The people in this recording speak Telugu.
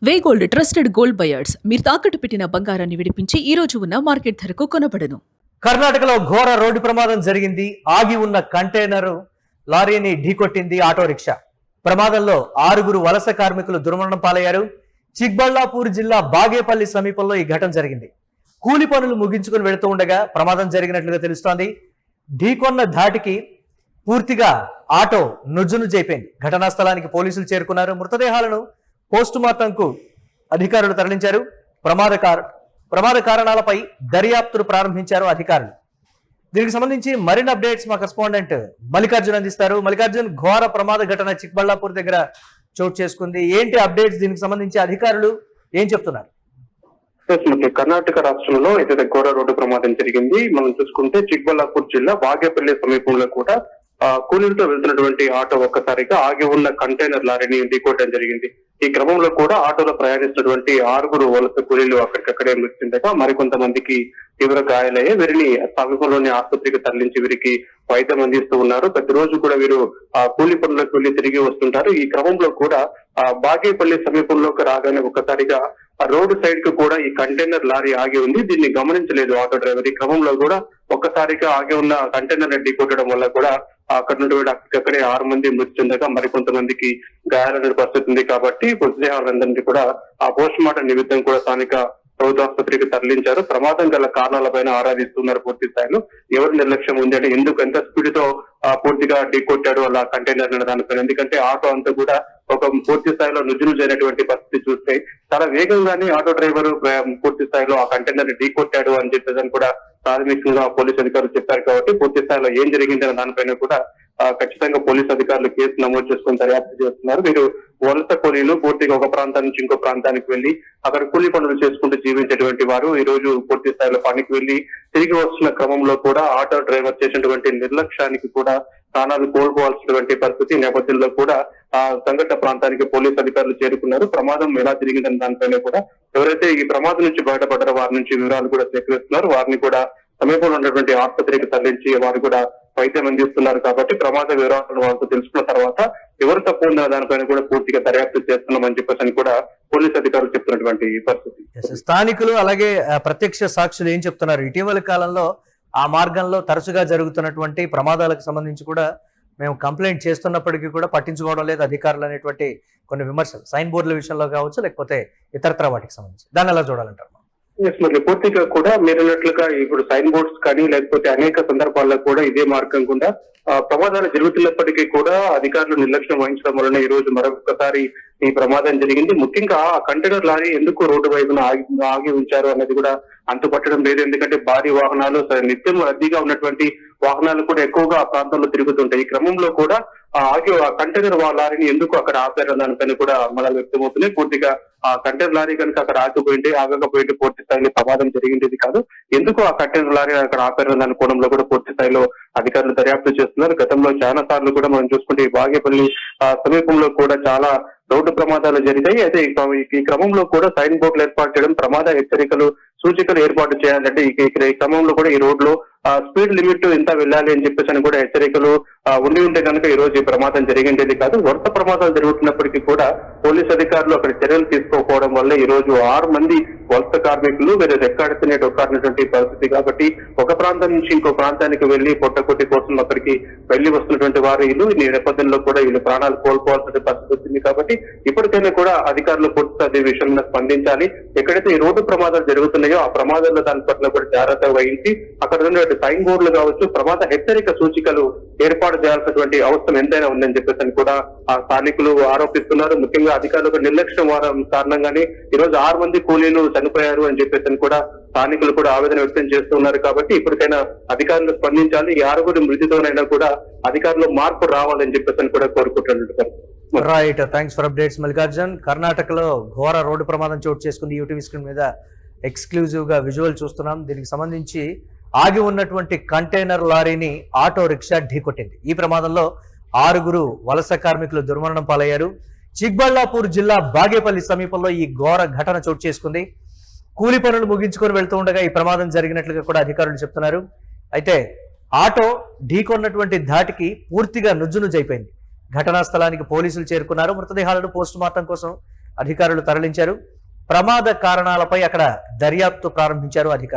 వే గోల్డ్ ట్రస్టెడ్ గోల్డ్ బయర్స్ మీరు తాకట్టు పెట్టిన బంగారాన్ని విడిపించి ఈ రోజు ఉన్న మార్కెట్ ధరకు కొనబడను. కర్ణాటకలో ఘోర రోడ్డు ప్రమాదం జరిగింది. ఆగి ఉన్న కంటైనర్ లారీని ఢీకొట్టింది ఆటో రిక్షా. ప్రమాదంలో 6 వలస కార్మికులు దుర్మరణం పాలయ్యారు. చిక్బళ్ళాపూర్ జిల్లా బాగేపల్లి సమీపంలో ఈ ఘటన జరిగింది. కూలి పనులు ముగించుకుని వెళుతూ ఉండగా ప్రమాదం జరిగినట్లుగా తెలుస్తోంది. ఢీకొన్న ధాటికి పూర్తిగా ఆటో నుజ్జునుజ్జైపోయింది. ఘటనా స్థలానికి పోలీసులు చేరుకున్నారు. మృతదేహాలను పోస్టుమార్టంకు అధికారులు తరలించారు. ప్రమాద కారణాలపై దర్యాప్తును ప్రారంభించారు అధికారులు. దీనికి సంబంధించి మరిన్ని అప్డేట్స్ మా కరెస్పాండెంట్ మల్లికార్జున్ అందిస్తారు. మల్లికార్జున్, ఘోర ప్రమాద ఘటన చిక్బళ్ళాపూర్ దగ్గర చోటు చేసుకుంది. ఏంటి అప్డేట్స్? దీనికి సంబంధించి అధికారులు ఏం చెప్తున్నారు? కర్ణాటక రాష్ట్రంలో ఏదైతే ఘోర రోడ్డు ప్రమాదం జరిగింది, మనం చూసుకుంటే చిక్బళ్ళాపూర్ జిల్లా బాగేపల్లి సమీపంలో కూడా కూలీలతో వెళ్తున్నటువంటి ఆటో ఒక్కసారిగా ఆగి ఉన్న కంటైనర్ లారీని ఢీకొట్టడం జరిగింది. ఈ క్రమంలో కూడా ఆటోలో ప్రయాణిస్తున్నటువంటి 6 వలస కూలీలు అక్కడికక్కడే మృతి చెందగా మరికొంతమందికి తీవ్ర గాయాలయ్యే వీరిని సమీపంలోని ఆసుపత్రికి తరలించి వీరికి వైద్యం అందిస్తూ ఉన్నారు. ప్రతిరోజు కూడా వీరు కూలీ పనులకు వెళ్లి తిరిగి వస్తుంటారు. ఈ క్రమంలో కూడా బాగేపల్లి సమీపంలోకి రాగానే ఒక్కసారిగా రోడ్డు సైడ్ కు కూడా ఈ కంటైనర్ లారీ ఆగి ఉంది. దీన్ని గమనించలేదు ఆటో డ్రైవర్. ఈ క్రమంలో కూడా ఒక్కసారిగా ఆగి ఉన్న కంటైనర్ ఢీకొట్టడం వల్ల కూడా అక్కడ నుండి అక్కడికక్కడే 6 మంది మృతి చెందగా మరికొంతమందికి గాయాలనే పరిస్థితి ఉంది. కాబట్టి మృతదేహాలందరినీ కూడా పోస్ట్ మార్టం నిమిత్తం కూడా స్థానిక ప్రభుత్వ ఆసుపత్రికి తరలించారు. ప్రమాదం గల కారణాలపైన ఆరాధిస్తున్నారు పూర్తి స్థాయిలో. ఎవరు నిర్లక్ష్యం ఉంది అంటే ఎందుకు ఎంత స్పీడ్ తో పూర్తిగా ఢీకొట్టాడు అలా కంటైనర్ దానిపైన. ఎందుకంటే ఆటో అంతా కూడా ఒక పూర్తి స్థాయిలో అయినటువంటి పరిస్థితి చూస్తే చాలా వేగంగానే ఆటో డ్రైవర్ పూర్తి స్థాయిలో ఆ కంటైనర్ ఢీకొట్టాడు అని చెప్పేసి కూడా ప్రాథమికంగా పోలీసు అధికారులు చెప్పారు. కాబట్టి పూర్తి స్థాయిలో ఏం జరిగిందనే దానిపైన కూడా ఖచ్చితంగా పోలీసు అధికారులు కేసు నమోదు చేసుకుని దర్యాప్తు చేస్తున్నారు. వీరు వలస కూలీలు పూర్తిగా ఒక ప్రాంతం నుంచి ఇంకో ప్రాంతానికి వెళ్లి అక్కడ కూలీ పనులు చేసుకుంటూ జీవించేటువంటి వారు ఈ రోజు పూర్తి స్థాయిలో పనికి వెళ్లి తిరిగి వస్తున్న క్రమంలో కూడా ఆటో డ్రైవర్ చేసినటువంటి నిర్లక్ష్యానికి కూడా ప్రాణాలు కోల్పోవాల్సినటువంటి పరిస్థితి నేపథ్యంలో కూడా ఆ సంఘటన ప్రాంతానికి పోలీసు అధికారులు చేరుకున్నారు. ప్రమాదం ఎలా జరిగిందని దానిపైన కూడా ఎవరైతే ఈ ప్రమాదం నుంచి బయటపడ్డారో వారి నుంచి వివరాలు కూడా సేకరిస్తున్నారు. వారిని కూడా సమీపంలో ఉన్నటువంటి ఆసుపత్రికి తరలించి వారు కూడా వైద్యం అందిస్తున్నారు. కాబట్టి ప్రమాద వివరాలను వాళ్ళకు తెలుసుకున్న తర్వాత ఎవరు తప్పు ఉన్న దానిపైన కూడా పూర్తిగా దర్యాప్తు చేస్తున్నామని చెప్పేసి కూడా పోలీసు అధికారులు చెప్తున్నటువంటి పరిస్థితి. స్థానికులు అలాగే ప్రత్యక్ష సాక్షులు ఏం చెప్తున్నారు? ఇటీవల కాలంలో ఆ మార్గంలో తరచుగా జరుగుతున్నటువంటి ప్రమాదాలకు సంబంధించి కూడా మేము కంప్లైంట్ చేస్తున్నప్పటికీ కూడా పట్టించుకోవడం లేదు అధికారులు అనేటువంటి కొన్ని విమర్శలు సైన్ బోర్డుల విషయంలో కావచ్చు, లేకపోతే ఇతరత్ర వాటికి సంబంధించి దాన్ని ఎలా చూడాలంటారు? మరి పూర్తిగా కూడా మీరన్నట్లుగా ఇప్పుడు సైన్ బోర్డ్స్ కానీ లేకపోతే అనేక సందర్భాల్లో కూడా ఇదే మార్గం గుండా ప్రమాదాలు జరుగుతున్నప్పటికీ కూడా అధికారులు నిర్లక్ష్యం వహించడం వలన ఈ రోజు మరొకసారి ఈ ప్రమాదం జరిగింది. ముఖ్యంగా ఆ కంటైనర్ లారీ ఎందుకు రోడ్డు వైపున ఆగి ఉంచారు అనేది కూడా అంతుపట్టడం లేదు. ఎందుకంటే భారీ వాహనాలు నిత్యం రద్దీగా ఉన్నటువంటి వాహనాలు కూడా ఎక్కువగా ఆ ప్రాంతంలో తిరుగుతుంటాయి. ఈ క్రమంలో కూడా ఆగి ఆ కంటైనర్ లారీని ఎందుకు అక్కడ ఆపారు దానిపైన కూడా మనలు వ్యక్తమవుతున్నాయి. పూర్తిగా ఆ కంటైనర్ లారీ కనుక అక్కడ ఆగకపోయింటే పూర్తి స్థాయిలో ప్రమాదం జరిగింది కాదు. ఎందుకు ఆ కంటైనర్ లారీ అక్కడ ఆపారు దాని కోణంలో కూడా పూర్తి స్థాయిలో అధికారులు దర్యాప్తు చేస్తున్నారు. గతంలో చాలా సార్లు కూడా మనం చూసుకుంటే ఈ బాగేపల్లి సమీపంలో కూడా చాలా రోడ్డు ప్రమాదాలు జరిగాయి. అయితే ఈ క్రమంలో కూడా సైన్ బోర్డులు ఏర్పాటు చేయడం, ప్రమాద హెచ్చరికలు సూచికలు ఏర్పాటు చేయాలంటే ఈ క్రమంలో కూడా ఈ రోడ్ లో స్పీడ్ లిమిట్ ఎంత వెళ్ళాలి అని చెప్పేసి కూడా హెచ్చరికలు ఉంటే కనుక ఈ రోజు ఈ ప్రమాదం జరిగింది కాదు. వరుస ప్రమాదాలు జరుగుతున్నప్పటికీ కూడా పోలీసు అధికారులు అక్కడ చర్యలు తీసుకోకపోవడం వల్ల ఈ రోజు 6 మంది వలస కార్మికులు వీరు రెక్కాడినటువంటి పరిస్థితి. కాబట్టి ఒక ప్రాంతం నుంచి ఇంకో ప్రాంతానికి వెళ్లి పొట్టకొట్టి కోసం అక్కడికి వెళ్లి వస్తున్నటువంటి వారు ఈ నేపథ్యంలో కూడా వీళ్ళు ప్రాణాలు కోల్పోవాల్సిన పరిస్థితి వచ్చింది. కాబట్టి ఇప్పటికైనా కూడా అధికారులు పూర్తి విషయంలో స్పందించాలి. ఎక్కడైతే ఈ రోడ్డు ప్రమాదాలు జరుగుతున్నాయో ఆ ప్రమాదాల్లో దాని పట్ల కూడా జాగ్రత్త వహించి అక్కడ ఉన్నటువంటి సైన్ బోర్డులు కావచ్చు, ప్రమాద హెచ్చరిక సూచికలు ఏర్పాటు చేయాల్సినటువంటి అవసరం ఎంతైనా ఉందని చెప్పేసి కూడా ఆ స్థానికులు ఆరోపిస్తున్నారు. ముఖ్యంగా అధికారులకు నిర్లక్ష్యం కారణంగానే ఈ రోజు 6 మంది కూలీలు చనిపోయారు అని చెప్పేసి కూడా స్థానికులు కూడా ఆవేదన వ్యక్తం చేస్తున్నారు. కాబట్టి ఇప్పటికైనా అధికారులు స్పందించాలి. ఈ 6 మృతితోనైనా కూడా అధికారులు మార్పు రావాలని చెప్పేసి కూడా కోరుకుంటున్నారు. Right, thanks for updates Mallikarjun. కర్ణాటకలో ఘోర రోడ్డు ప్రమాదం చోటు చేసుకుంది. యూటీవీ స్క్రీన్ మీద ఎక్స్క్లూజివ్ గా విజువల్ చూస్తున్నాం. దీనికి సంబంధించి ఆగి ఉన్నటువంటి కంటైనర్ లారీని ఆటో రిక్షా ఢీకొట్టింది. ఈ ప్రమాదంలో 6 వలస కార్మికులు దుర్మరణం పాలయ్యారు. చిక్బళ్ళాపూర్ జిల్లా బాగేపల్లి సమీపంలో ఈ ఘోర ఘటన చోటు చేసుకుంది. కూలి పనులు ముగించుకొని వెళ్తూ ఉండగా ఈ ప్రమాదం జరిగినట్లుగా కూడా అధికారులు చెప్తున్నారు. అయితే ఆటో ఢీకొన్నటువంటి ధాటికి పూర్తిగా నుజ్జునుజ్జైపోయింది. ఘటనా స్థలానికి పోలీసులు చేరుకున్నారు. మృతదేహాలను పోస్ట్ మార్టం కోసం అధికారులు తరలించారు. ప్రమాద కారణాలపై అక్కడ దర్యాప్తు ప్రారంభించారు అధికారులు.